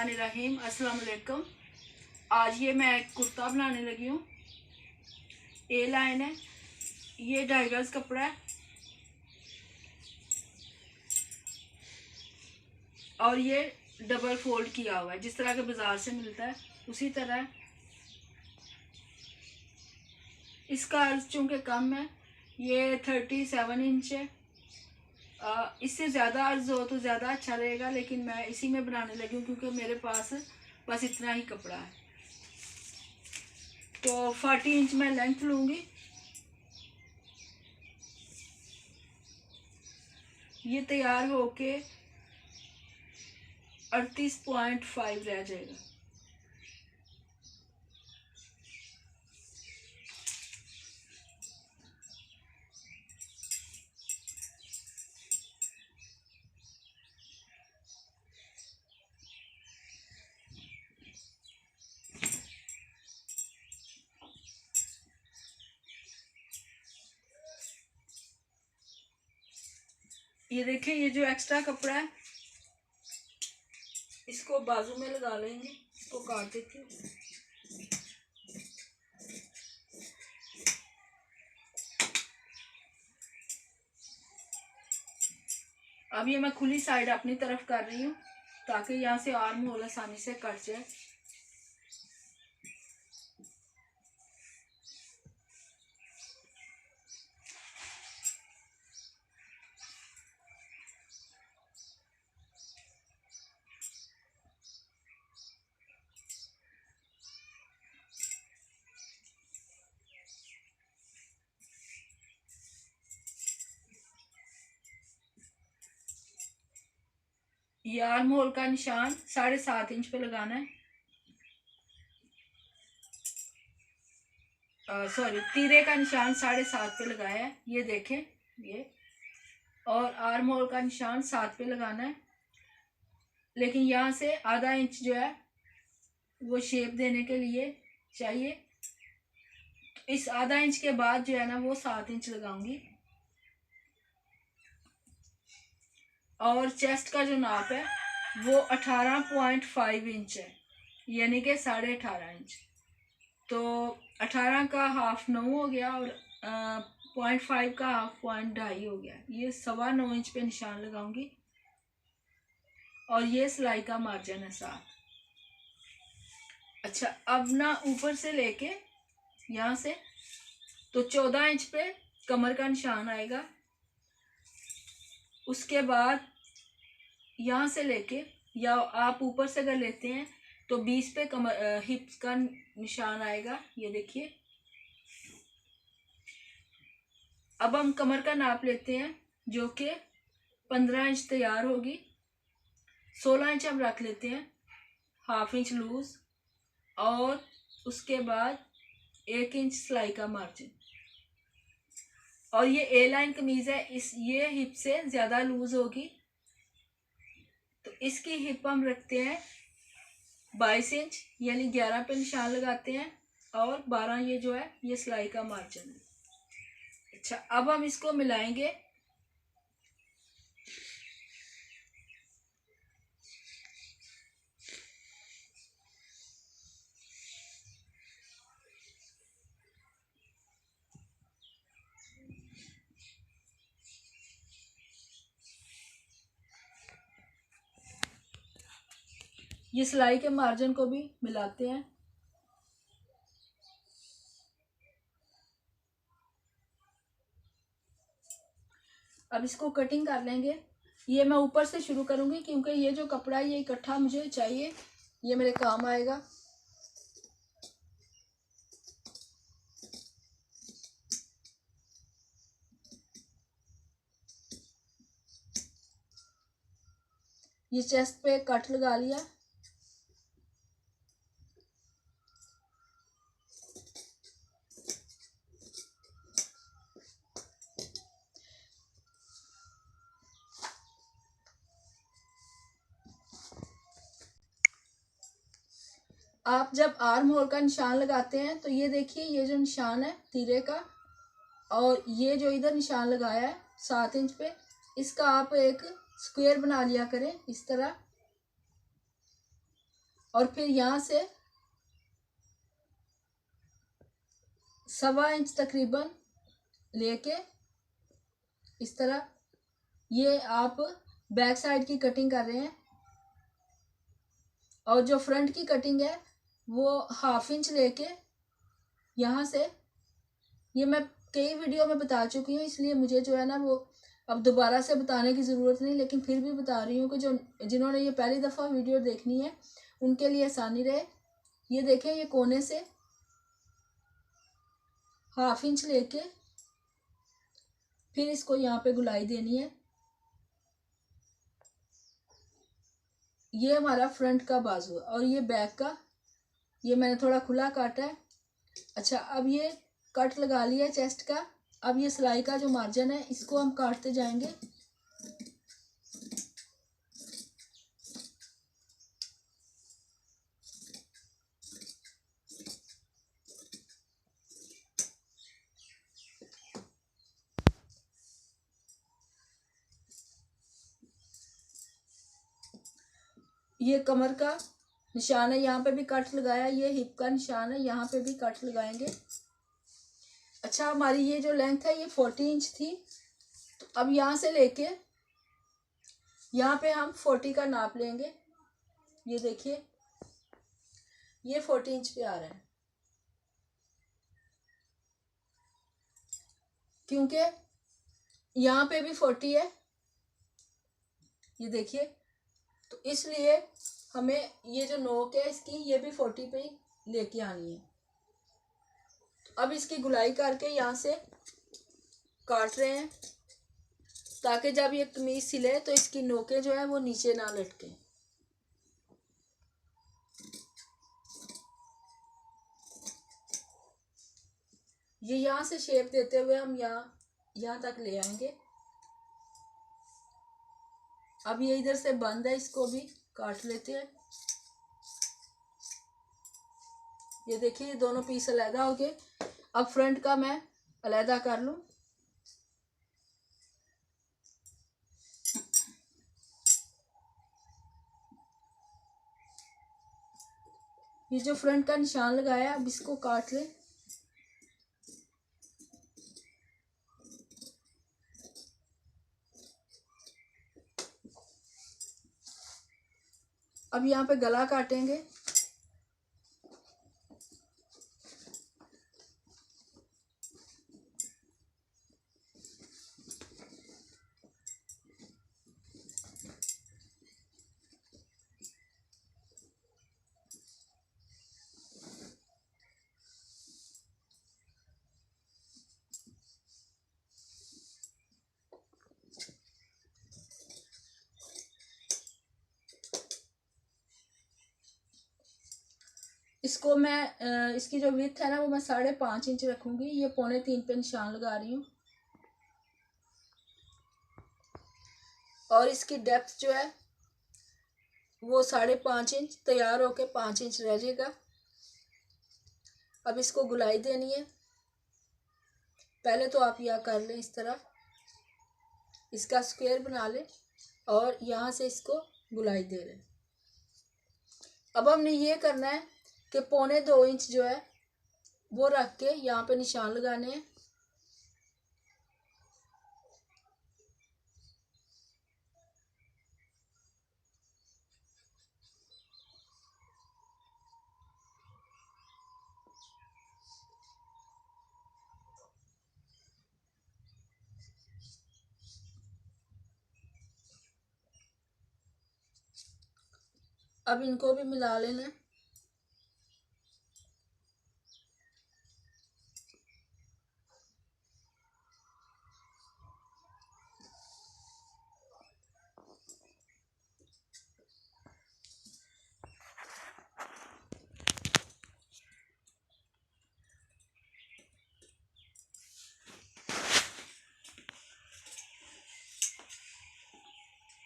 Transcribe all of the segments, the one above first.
बिस्मिल्लाहिर्रहमानिर्रहीम। अस्सलाम वालेकुम। आज ये मैं एक कुर्ता बनाने लगी हूँ। ए लाइन है, ये 2.5 गज कपड़ा है और ये डबल फोल्ड किया हुआ है, जिस तरह के बाजार से मिलता है उसी तरह। इसका अर्ज चूँकि कम है, ये 37 इंच है। इससे ज़्यादा अर्ज हो तो ज़्यादा अच्छा रहेगा, लेकिन मैं इसी में बनाने लगी हूँ क्योंकि मेरे पास बस इतना ही कपड़ा है। तो 40 इंच मैं लेंथ लूँगी। ये तैयार होके 38.5 रह जाएगा। ये देखिए, ये जो एक्स्ट्रा कपड़ा है इसको बाजू में लगा लेंगे। इसको काट देती हूँ। अब ये मैं खुली साइड अपनी तरफ कर रही हूँ ताकि यहाँ से आर्म होल आसानी से कट जाए। ये आर्म होल का निशान 7.5 इंच पे लगाना है। सॉरी, तीरे का निशान 7.5 पे लगाया है, ये देखें ये। और आर्म होल का निशान 7 पे लगाना है, लेकिन यहाँ से आधा इंच जो है वो शेप देने के लिए चाहिए। इस आधा इंच के बाद जो है ना वो 7 इंच लगाऊंगी। और चेस्ट का जो नाप है वो 18.5 इंच है, यानी कि 18.5 इंच। तो 18 का हाफ 9 हो गया और 0.5 का हाफ 0.2 हो गया। ये 9.25 इंच पे निशान लगाऊंगी और ये सिलाई का मार्जिन है 7। अच्छा, अब ना ऊपर से लेके यहाँ से तो 14 इंच पे कमर का निशान आएगा। उसके बाद यहाँ से लेके, या आप ऊपर से अगर लेते हैं तो 20 पे कमर हिप्स का निशान आएगा, ये देखिए। अब हम कमर का नाप लेते हैं जो कि 15 इंच तैयार होगी। 16 इंच हम रख लेते हैं, हाफ इंच लूज, और उसके बाद 1 इंच सिलाई का मार्जिन। और ये ए लाइन कमीज है, ये हिप से ज़्यादा लूज होगी, तो इसकी हिप हम रखते हैं 22 इंच, यानी 11 पे निशान लगाते हैं और 12 ये जो है ये सिलाई का मार्जिन है। अच्छा, अब हम इसको मिलाएंगे। ये सिलाई के मार्जिन को भी मिलाते हैं। अब इसको कटिंग कर लेंगे। ये मैं ऊपर से शुरू करूंगी क्योंकि ये जो कपड़ा है ये इकट्ठा मुझे चाहिए, ये मेरे काम आएगा। ये चेस्ट पे कट लगा लिया। आप जब आर्म होल का निशान लगाते हैं तो ये देखिए, ये जो निशान है तीरे का और ये जो इधर निशान लगाया है 7 इंच पे, इसका आप एक स्क्वायर बना लिया करें इस तरह। और फिर यहाँ से 1.25 इंच तकरीबन लेके इस तरह, ये आप बैक साइड की कटिंग कर रहे हैं। और जो फ्रंट की कटिंग है वो 1/2 इंच लेके यहाँ से, ये मैं कई वीडियो में बता चुकी हूँ, इसलिए मुझे जो है ना वो अब दोबारा से बताने की ज़रूरत नहीं, लेकिन फिर भी बता रही हूँ कि जो जिन्होंने ये पहली दफ़ा वीडियो देखनी है उनके लिए आसानी रहे। ये देखें, ये कोने से 1/2 इंच लेके फिर इसको यहाँ पे गुलाई देनी है। ये हमारा फ्रंट का बाजू है और ये बैक का, ये मैंने थोड़ा खुला काटा है। अच्छा, अब ये कट लगा लिया चेस्ट का। अब ये सिलाई का जो मार्जिन है इसको हम काटते जाएंगे। ये कमर का निशान है, यहाँ पे भी कट लगाया। ये हिप का निशान है, यहाँ पे भी कट लगाएंगे। अच्छा, हमारी ये जो लेंथ है ये 40 इंच थी, तो अब यहाँ से लेके यहाँ पे हम 40 का नाप लेंगे। ये देखिए, ये 40 इंच पे आ रहा है, क्योंकि यहाँ पे भी 40 है, ये देखिए। तो इसलिए हमें ये जो नोक है इसकी, ये भी 40 पे ही लेके आनी है। तो अब इसकी गुलाई करके यहाँ से काट रहे हैं, ताकि जब ये कमीज सिले तो इसकी नोकें जो है वो नीचे ना लटके। ये यहाँ से शेप देते हुए हम यहाँ तक ले आएंगे। अब ये इधर से बंद है, इसको भी काट लेते हैं। ये देखिए, ये दोनों पीस अलहदा हो गए। अब फ्रंट का मैं अलहदा कर लूँ। ये जो फ्रंट का निशान लगाया, अब इसको काट लें। अब यहाँ पे गला काटेंगे। इसको मैं इसकी जो विड्थ है ना वो मैं 5.5 इंच रखूंगी। ये 2.25 पे निशान लगा रही हूँ। और इसकी डेप्थ जो है वो 5.5 इंच, तैयार होके 5 इंच रह जाएगा। अब इसको गुलाई देनी है। पहले तो आप यह कर लें, इस तरह इसका स्क्वायर बना लें और यहाँ से इसको गुलाई दे लें। अब हमने ये करना है कि 2.25 इंच जो है वो रख के यहाँ पे निशान लगाने हैं। अब इनको भी मिला लेना।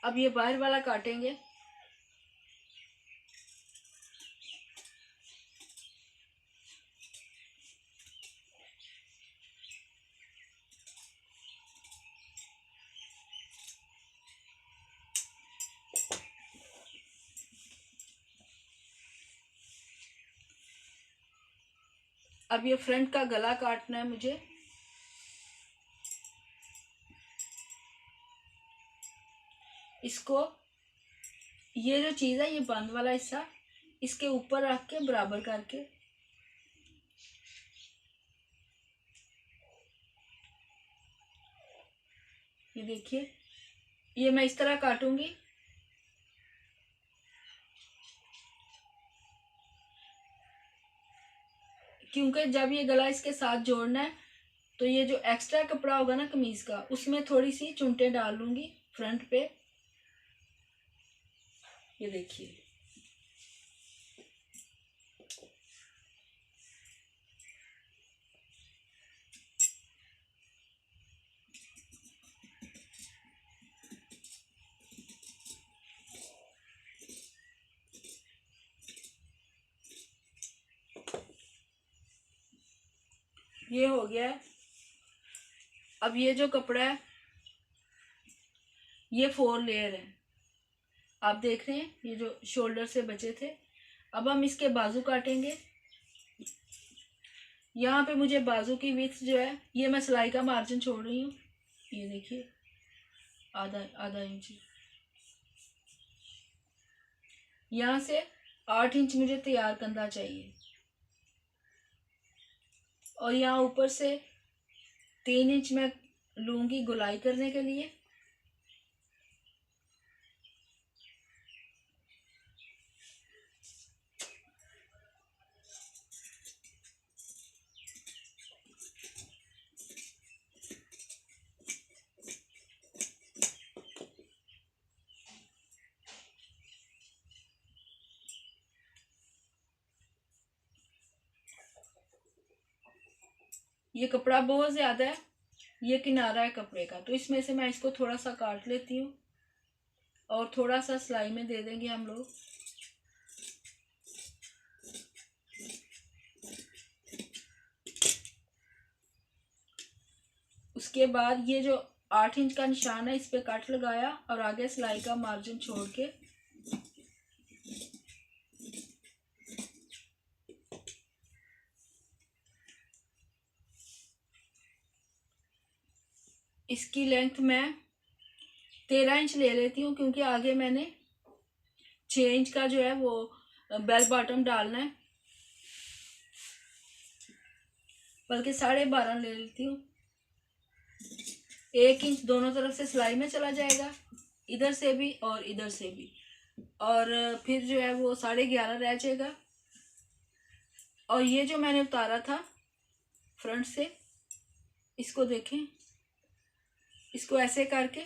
अब ये बाहर वाला काटेंगे। अब ये फ्रंट का गला काटना है मुझे। इसको, ये जो चीज़ है, ये बंद वाला हिस्सा इसके ऊपर रख के बराबर करके ये देखिए, ये मैं इस तरह काटूंगी। क्योंकि जब ये गला इसके साथ जोड़ना है तो ये जो एक्स्ट्रा कपड़ा होगा ना कमीज का, उसमें थोड़ी सी चुनटे डाल लूंगी फ्रंट पे। ये देखिए, ये हो गया है। अब ये जो कपड़ा है, ये 4 लेयर है, आप देख रहे हैं, ये जो शोल्डर से बचे थे। अब हम इसके बाजू काटेंगे। यहाँ पे मुझे बाजू की विड्थ जो है, ये मैं सिलाई का मार्जिन छोड़ रही हूँ, ये देखिए आधा इंच। यहाँ से 8 इंच मुझे तैयार करना चाहिए, और यहाँ ऊपर से 3 इंच मैं लूँगी गुलाई करने के लिए। ये कपड़ा बहुत ज़्यादा है, ये किनारा है कपड़े का, तो इसमें से मैं इसको थोड़ा सा काट लेती हूँ और थोड़ा सा सिलाई में दे देंगे हम लोग। उसके बाद ये जो 8 इंच का निशान है, इस पे कट लगाया और आगे सिलाई का मार्जिन छोड़ के इसकी लेंथ मैं 13 इंच ले लेती हूँ, क्योंकि आगे मैंने 6 इंच का जो है वो बेल बॉटम डालना है, बल्कि 12.5 ले लेती हूँ। 1 इंच दोनों तरफ से सिलाई में चला जाएगा, इधर से भी और इधर से भी, और फिर जो है वो 11.5 रह जाएगा। और ये जो मैंने उतारा था फ्रंट से, इसको देखें, इसको ऐसे करके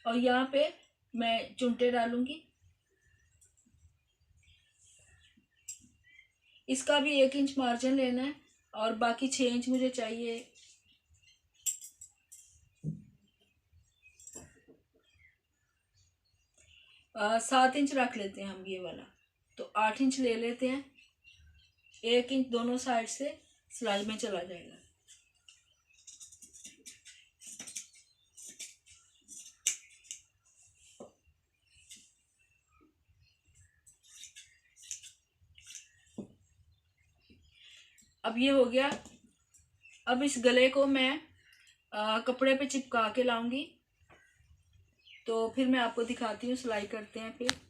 और यहाँ पे मैं चुनटे डालूंगी। इसका भी 1 इंच मार्जिन लेना है और बाकी 6 इंच मुझे चाहिए। 7 इंच रख लेते हैं हम ये वाला, तो 8 इंच ले लेते हैं। 1 इंच दोनों साइड से सिलाई में चला जाएगा। अब ये हो गया। अब इस गले को मैं कपड़े पे चिपका के लाऊंगी, तो फिर मैं आपको दिखाती हूँ, सिलाई करते हैं फिर।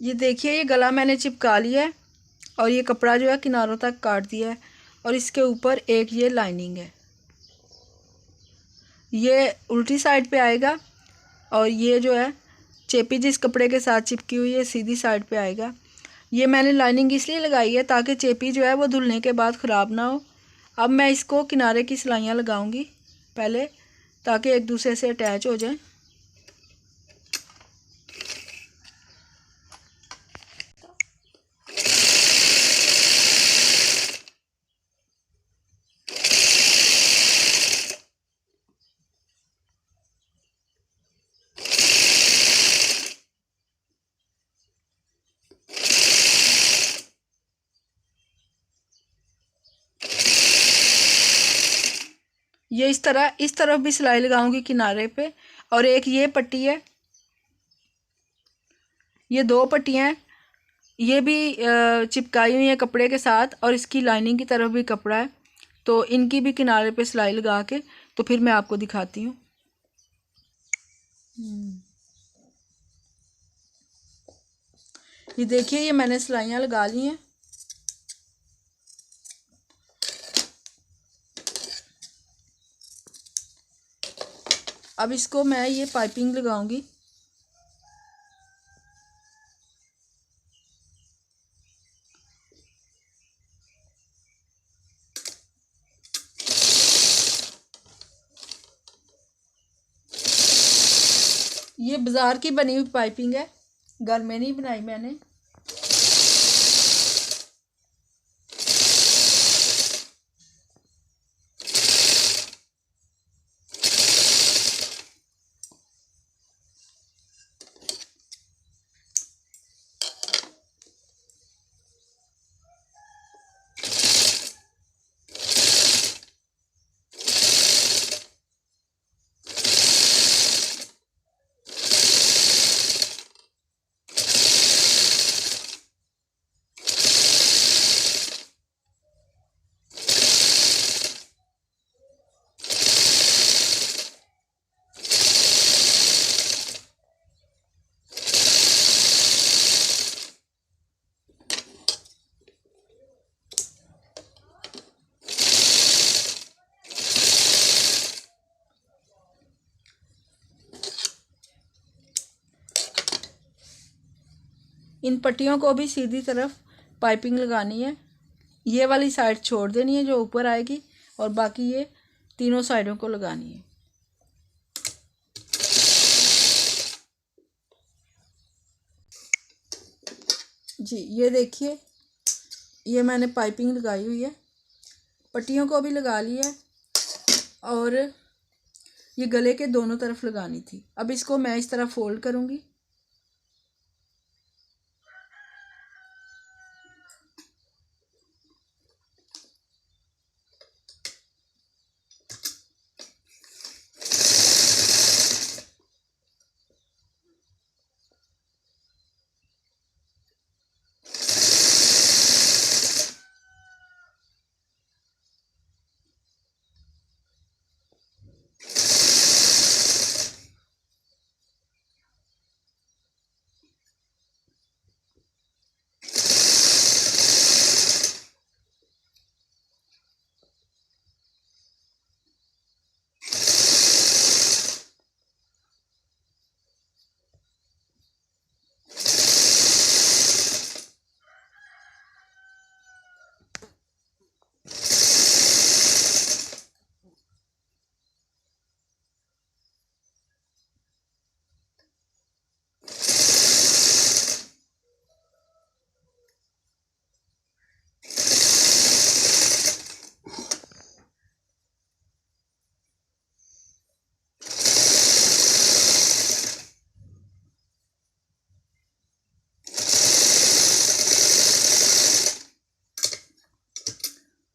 ये देखिए, ये गला मैंने चिपका लिया है और ये कपड़ा जो है किनारों तक काट दिया है, और इसके ऊपर एक ये लाइनिंग है, ये उल्टी साइड पे आएगा, और ये जो है चेपी जिस कपड़े के साथ चिपकी हुई है सीधी साइड पे आएगा। ये मैंने लाइनिंग इसलिए लगाई है ताकि चेपी जो है वो धुलने के बाद ख़राब ना हो। अब मैं इसको किनारे की सिलाइयाँ लगाऊंगी पहले, ताकि एक दूसरे से अटैच हो जाए। ये इस तरफ भी सिलाई लगाऊंगी किनारे पे, और एक ये पट्टी है, ये 2 पट्टियाँ हैं, ये भी चिपकाई हुई है कपड़े के साथ, और इसकी लाइनिंग की तरफ भी कपड़ा है, तो इनकी भी किनारे पे सिलाई लगा के तो फिर मैं आपको दिखाती हूँ। ये देखिए, ये मैंने सिलाइयाँ लगा ली हैं। अब इसको मैं ये पाइपिंग लगाऊंगी। ये बाज़ार की बनी हुई पाइपिंग है, घर में नहीं बनाई मैंने। इन पट्टियों को भी सीधी तरफ पाइपिंग लगानी है। ये वाली साइड छोड़ देनी है जो ऊपर आएगी, और बाकी ये तीनों साइडों को लगानी है। जी ये देखिए, ये मैंने पाइपिंग लगाई हुई है, पट्टियों को भी लगा लिया है, और ये गले के दोनों तरफ लगानी थी। अब इसको मैं इस तरह फोल्ड करूँगी।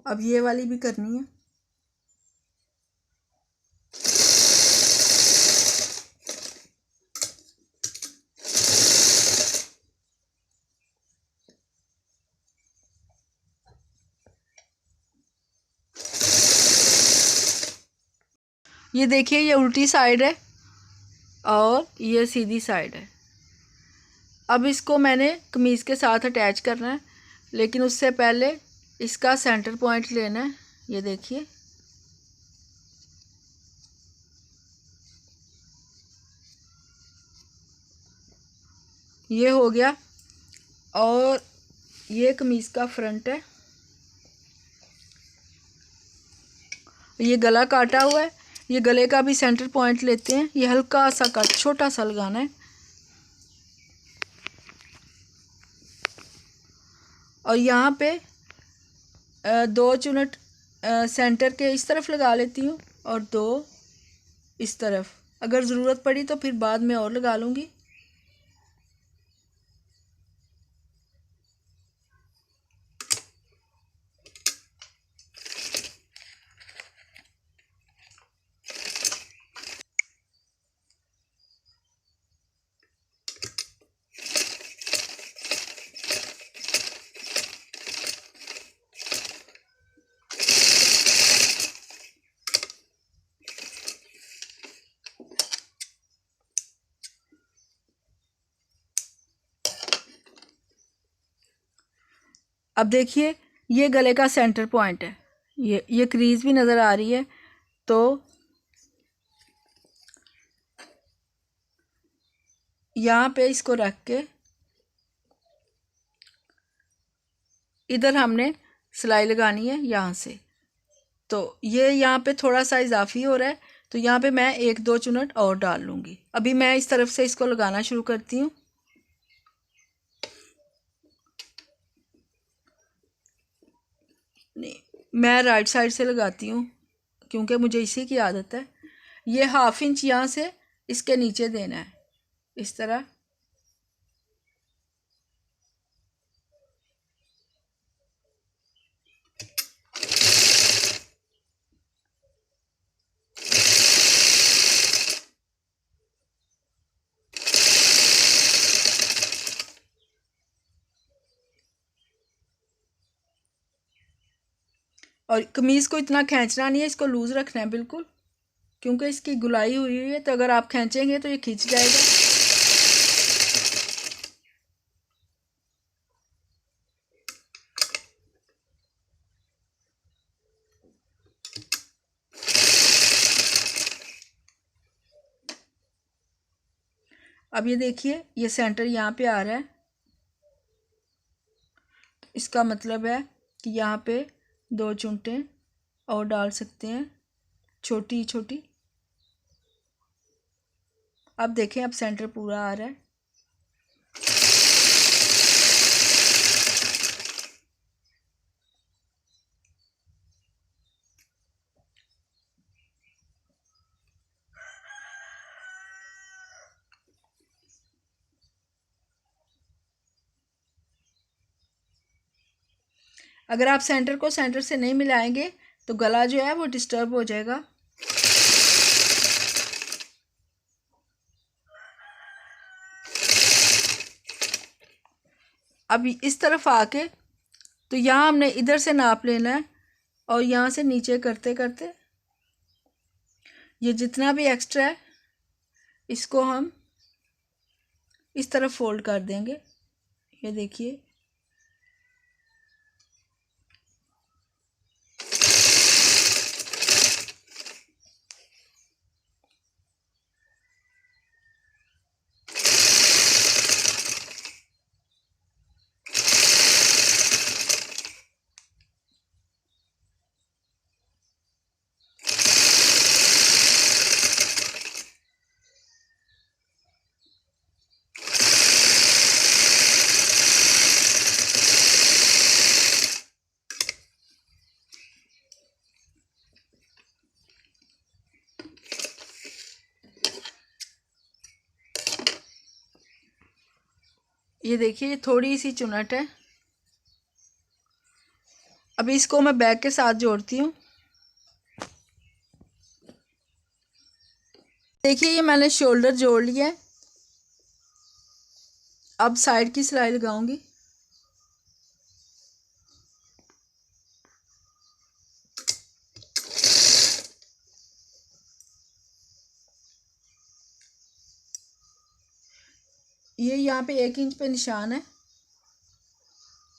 अब ये वाली भी करनी है। ये देखिए, ये उल्टी साइड है और ये सीधी साइड है। अब इसको मैंने कमीज़ के साथ अटैच करना है, लेकिन उससे पहले इसका सेंटर पॉइंट लेना है। ये देखिए, ये हो गया, और ये कमीज़ का फ्रंट है। ये गला काटा हुआ है, ये गले का भी सेंटर पॉइंट लेते हैं। ये हल्का सा कट छोटा सा लगाना है, और यहाँ पे दो चुनट सेंटर के इस तरफ लगा लेती हूँ, और दो इस तरफ। अगर ज़रूरत पड़ी तो फिर बाद में और लगा लूँगी। अब देखिए ये गले का सेंटर पॉइंट है, ये क्रीज भी नज़र आ रही है। तो यहाँ पे इसको रख के इधर हमने सिलाई लगानी है यहाँ से। तो ये यहाँ पे थोड़ा सा इजाफी हो रहा है, तो यहाँ पे मैं 1-2 चुनट और डाल लूँगी। अभी मैं इस तरफ से इसको लगाना शुरू करती हूँ। नहीं, मैं राइट साइड से लगाती हूँ क्योंकि मुझे इसी की आदत है। ये 1/2 इंच यहाँ से इसके नीचे देना है, इस तरह। और कमीज़ को इतना खींचना नहीं है, इसको लूज़ रखना है बिल्कुल, क्योंकि इसकी गुलाई हुई है। तो अगर आप खींचेंगे तो ये खींच जाएगा। अब ये देखिए ये सेंटर यहाँ पे आ रहा है, तो इसका मतलब है कि यहाँ पे 2 चुनटें और डाल सकते हैं, छोटी छोटी। अब देखें अब सेंटर पूरा आ रहा है। अगर आप सेंटर को सेंटर से नहीं मिलाएंगे तो गला जो है वो डिस्टर्ब हो जाएगा। अब इस तरफ आके तो यहाँ हमने इधर से नाप लेना है और यहाँ से नीचे करते करते ये जितना भी एक्स्ट्रा है इसको हम इस तरफ फोल्ड कर देंगे। ये देखिए ये थोड़ी सी चुनट है। अभी इसको मैं बैक के साथ जोड़ती हूँ। देखिए ये मैंने शोल्डर जोड़ लिया है। अब साइड की सिलाई लगाऊंगी। ये यहाँ पे 1 इंच पे निशान है,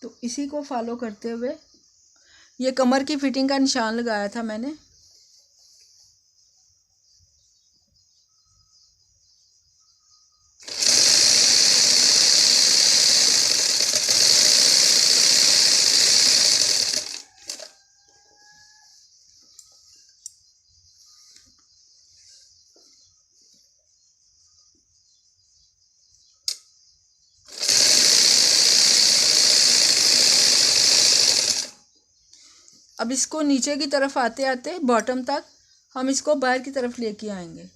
तो इसी को फॉलो करते हुए ये कमर की फिटिंग का निशान लगाया था मैंने। अब इसको नीचे की तरफ आते आते बॉटम तक हम इसको बाहर की तरफ लेके आएंगे।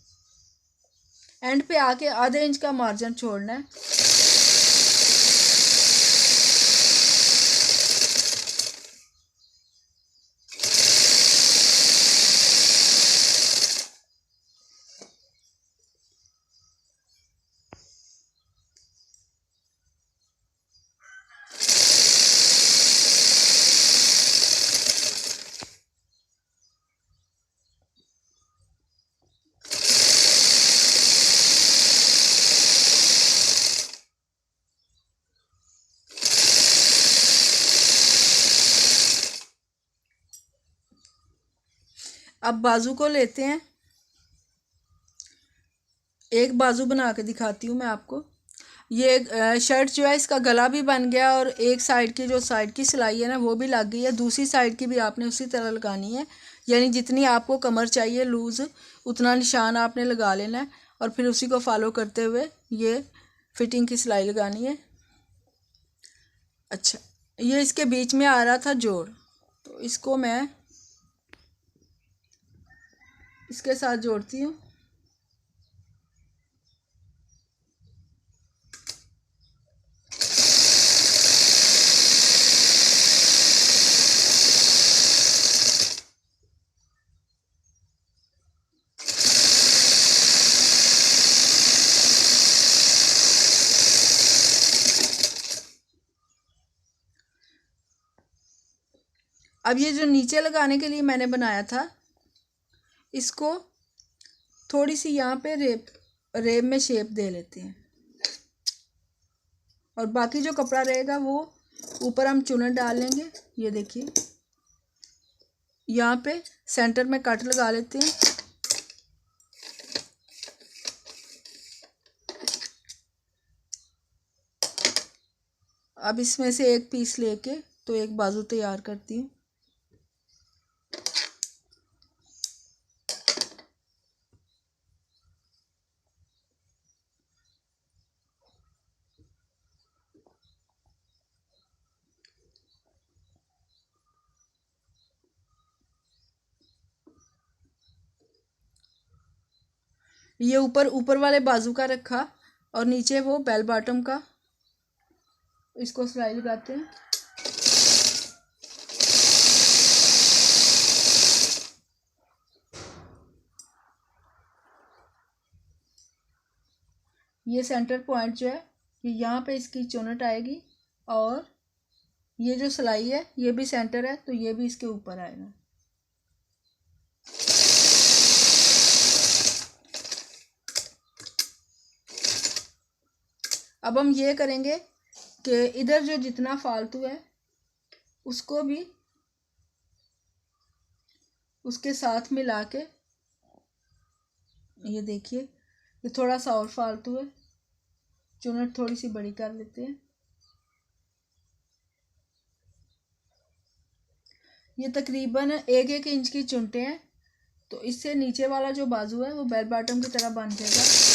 एंड पे आके आधे इंच का मार्जिन छोड़ना है। अब बाजू को लेते हैं, एक बाजू बना के दिखाती हूँ मैं आपको। ये शर्ट जो है इसका गला भी बन गया और एक साइड की जो साइड की सिलाई है ना वो भी लग गई है। दूसरी साइड की भी आपने उसी तरह लगानी है, यानी जितनी आपको कमर चाहिए लूज़ उतना निशान आपने लगा लेना है और फिर उसी को फॉलो करते हुए ये फिटिंग की सिलाई लगानी है। अच्छा, ये इसके बीच में आ रहा था जोड़, तो इसको मैं इसके साथ जोड़ती हूँ। अब ये जो नीचे लगाने के लिए मैंने बनाया था, इसको थोड़ी सी यहाँ पे रेब में शेप दे लेते हैं और बाकी जो कपड़ा रहेगा वो ऊपर हम चुनट डाल लेंगे। ये देखिए यहाँ पे सेंटर में कट लगा लेते हैं। अब इसमें से एक पीस लेके तो एक बाजू तैयार करती हूँ। ये ऊपर वाले बाजू का रखा और नीचे वो बेल बॉटम का, इसको सिलाई लगाते हैं। ये सेंटर पॉइंट जो है ये यहाँ पे इसकी चुनट आएगी और ये जो सिलाई है ये भी सेंटर है तो ये भी इसके ऊपर आएगा। अब हम ये करेंगे कि इधर जो जितना फालतू है उसको भी उसके साथ मिला के, ये देखिए ये थोड़ा सा और फालतू है, चुनट थोड़ी सी बड़ी कर लेते हैं। ये तकरीबन 1-1 इंच की चुनटे हैं तो इससे नीचे वाला जो बाजू है वो बेल बॉटम की तरह बन जाएगा।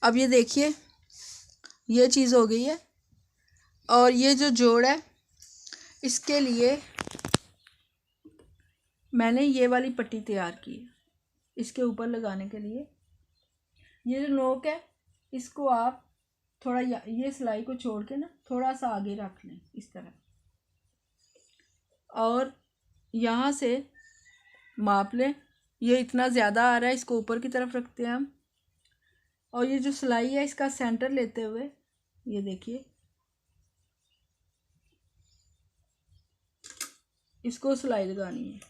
अब ये देखिए ये चीज़ हो गई है और ये जो जोड़ है इसके लिए मैंने ये वाली पट्टी तैयार की है इसके ऊपर लगाने के लिए। ये जो नोक है इसको आप थोड़ा ये सिलाई को छोड़ के ना थोड़ा सा आगे रख लें इस तरह और यहाँ से माप लें। ये इतना ज़्यादा आ रहा है, इसको ऊपर की तरफ रखते हैं हम और ये जो सिलाई है इसका सेंटर लेते हुए ये देखिए इसको सिलाई लगानी है।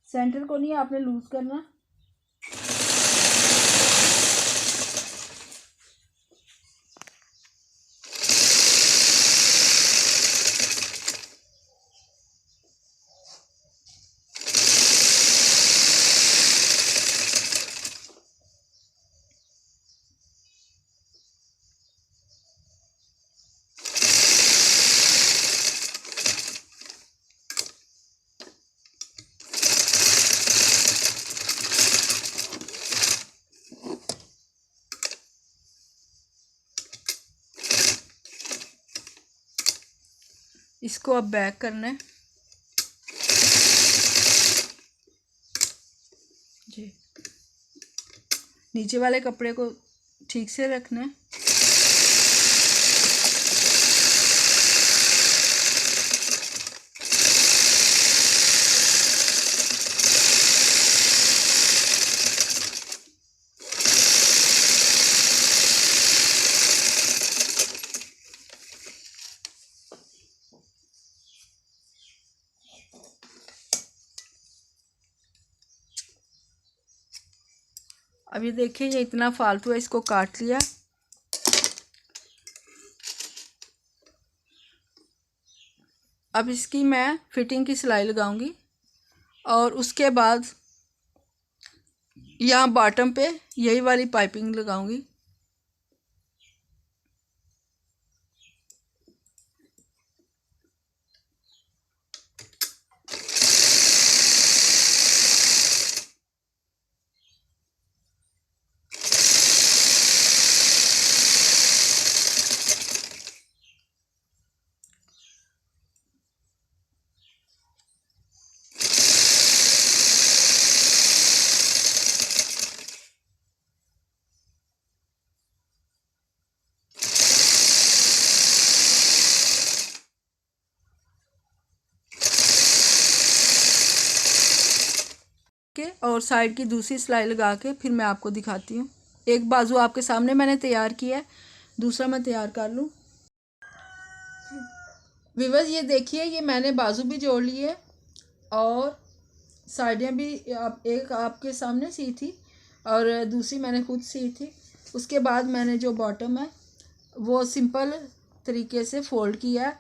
सेंटर को नहीं आपने लूज करना। इसको अब बैक करना है जी। नीचे वाले कपड़े को ठीक से रखना है। अब ये देखिए, ये इतना फालतू है, इसको काट लिया। अब इसकी मैं फिटिंग की सिलाई लगाऊंगी और उसके बाद यहाँ बॉटम पे यही वाली पाइपिंग लगाऊंगी। के और साइड की दूसरी सिलाई लगा के फिर मैं आपको दिखाती हूँ। एक बाजू आपके सामने मैंने तैयार किया है, दूसरा मैं तैयार कर लूँ। व्यूअर्स, ये देखिए, ये मैंने बाजू भी जोड़ ली है और साइडें भी एक आपके सामने सी थी और दूसरी मैंने खुद सी थी। उसके बाद मैंने जो बॉटम है वो सिंपल तरीके से फोल्ड किया है।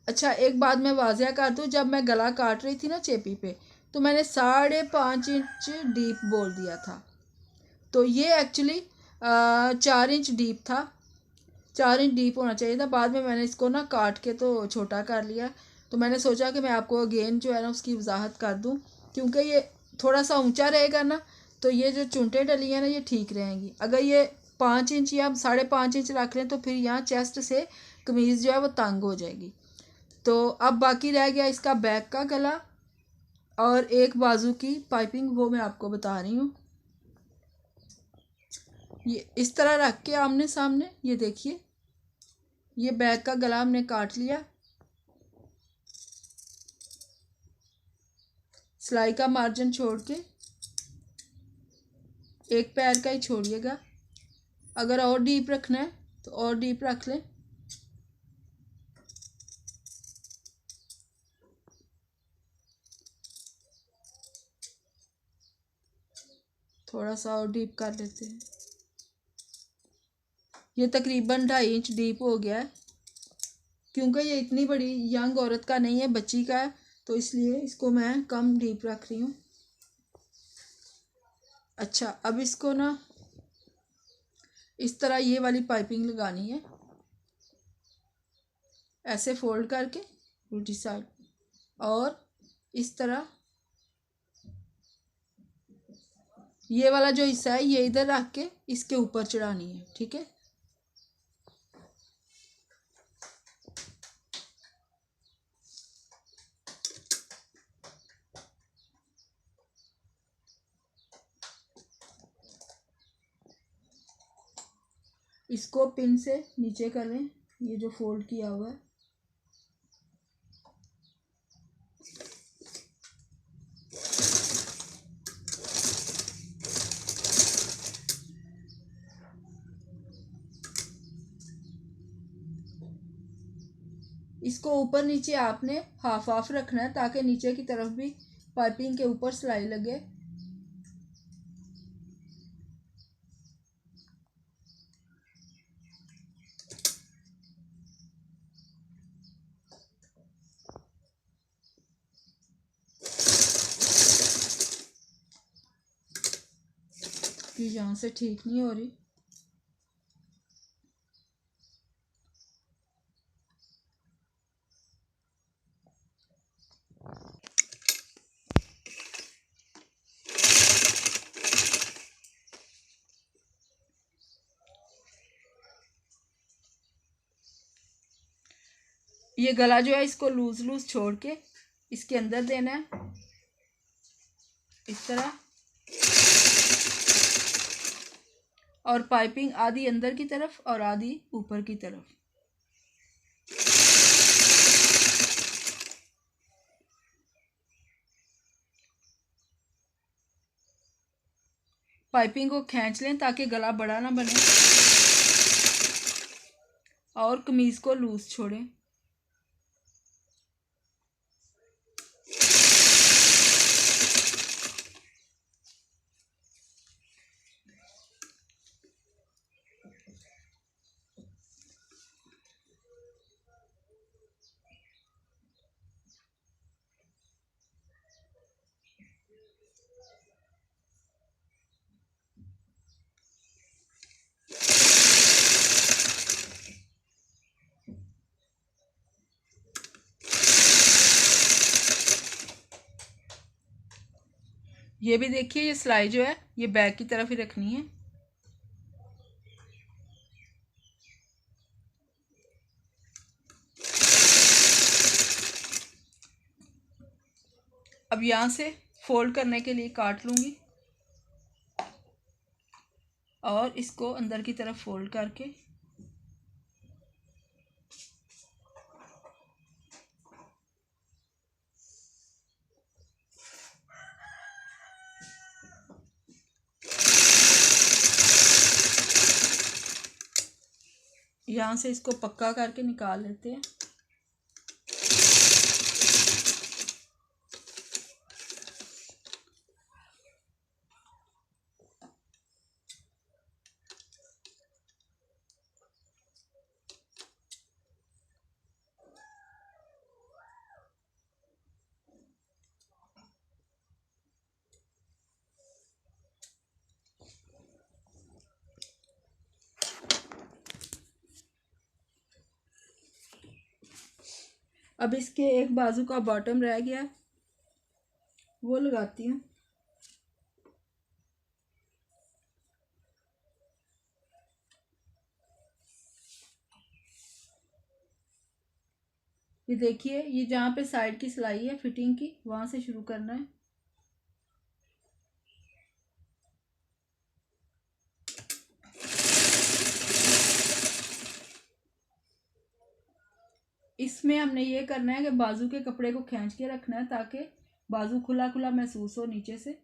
अच्छा, एक बात मैं वाज़िया कर दूँ, जब मैं गला काट रही थी ना चेपी पे, तो मैंने 5.5 इंच डीप बोल दिया था, तो ये एक्चुअली 4 इंच डीप था। 4 इंच डीप होना चाहिए था। बाद में मैंने इसको ना काट के तो छोटा कर लिया। तो मैंने सोचा कि मैं आपको अगेन जो है ना उसकी वजाहत कर दूं, क्योंकि ये थोड़ा सा ऊंचा रहेगा ना, तो ये जो चुनटे डली है ना ये ठीक रहेंगी। अगर ये 5 इंच या 5.5 इंच रख लें तो फिर यहाँ चेस्ट से कमीज़ जो है वो तंग हो जाएगी। तो अब बाकी रह गया इसका बैक का गला और एक बाजू की पाइपिंग, वो मैं आपको बता रही हूँ। ये इस तरह रख के आमने सामने, ये देखिए, ये बैक का गला हमने काट लिया। सिलाई का मार्जिन छोड़ के एक पैर का ही छोड़िएगा। अगर और डीप रखना है तो और डीप रख लें। थोड़ा सा और डीप कर लेते हैं। ये तकरीबन 2.5 इंच डीप हो गया है, क्योंकि ये इतनी बड़ी यंग औरत का नहीं है, बच्ची का है, तो इसलिए इसको मैं कम डीप रख रही हूँ। अच्छा, अब इसको ना इस तरह ये वाली पाइपिंग लगानी है, ऐसे फोल्ड करके उल्टी साइड, और इस तरह ये वाला जो हिस्सा है ये इधर रख के इसके ऊपर चढ़ानी है। ठीक है, इसको पिन से नीचे कर लें, ये जो फोल्ड किया हुआ है। इसको ऊपर नीचे आपने हाफ हाफ रखना है, ताकि नीचे की तरफ भी पाइपिंग के ऊपर सिलाई लगे। कि यहाँ से ठीक नहीं हो रही। ये गला जो है इसको लूज लूज छोड़ के इसके अंदर देना है, इस तरह, और पाइपिंग आधी अंदर की तरफ और आधी ऊपर की तरफ। पाइपिंग को खींच लें ताकि गला बड़ा ना बने, और कमीज को लूज छोड़ें। ये भी देखिए, ये सिलाई जो है ये बैक की तरफ ही रखनी है। अब यहाँ से फोल्ड करने के लिए काट लूँगी और इसको अंदर की तरफ फोल्ड करके यहाँ से इसको पक्का करके निकाल लेते हैं। अब इसके एक बाजू का बॉटम रह गया, वो लगाती हूँ। ये देखिए, ये जहाँ पे साइड की सिलाई है फिटिंग की, वहाँ से शुरू करना है। इसमें हमने ये करना है कि बाजू के कपड़े को खींच के रखना है ताकि बाजू खुला खुला महसूस हो नीचे से।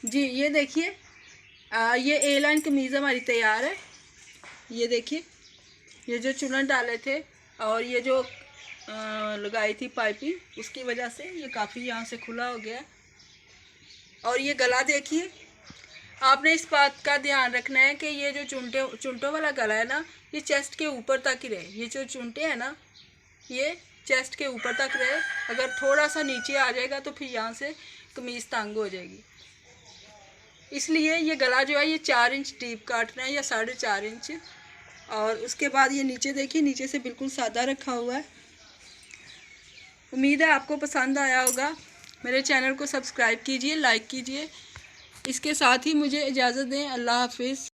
जी ये देखिए, ये ए लाइन कमीज़ हमारी तैयार है। ये देखिए, ये जो चुनन डाले थे और ये जो लगाई थी पाइपिंग, उसकी वजह से ये काफ़ी यहाँ से खुला हो गया। और ये गला देखिए, आपने इस बात का ध्यान रखना है कि ये जो चुंटों वाला गला है ना, ये चेस्ट के ऊपर तक ही रहे। ये जो चुंटे हैं ना, ये चेस्ट के ऊपर तक रहे। अगर थोड़ा सा नीचे आ जाएगा तो फिर यहाँ से कमीज़ तंग हो जाएगी। इसलिए ये गला जो है ये 4 इंच डीप काटना है या 4.5 इंच। और उसके बाद ये नीचे देखिए, नीचे से बिल्कुल सादा रखा हुआ है। उम्मीद है आपको पसंद आया होगा। मेरे चैनल को सब्सक्राइब कीजिए, लाइक कीजिए। इसके साथ ही मुझे इजाज़त दें। अल्लाह हाफिज़।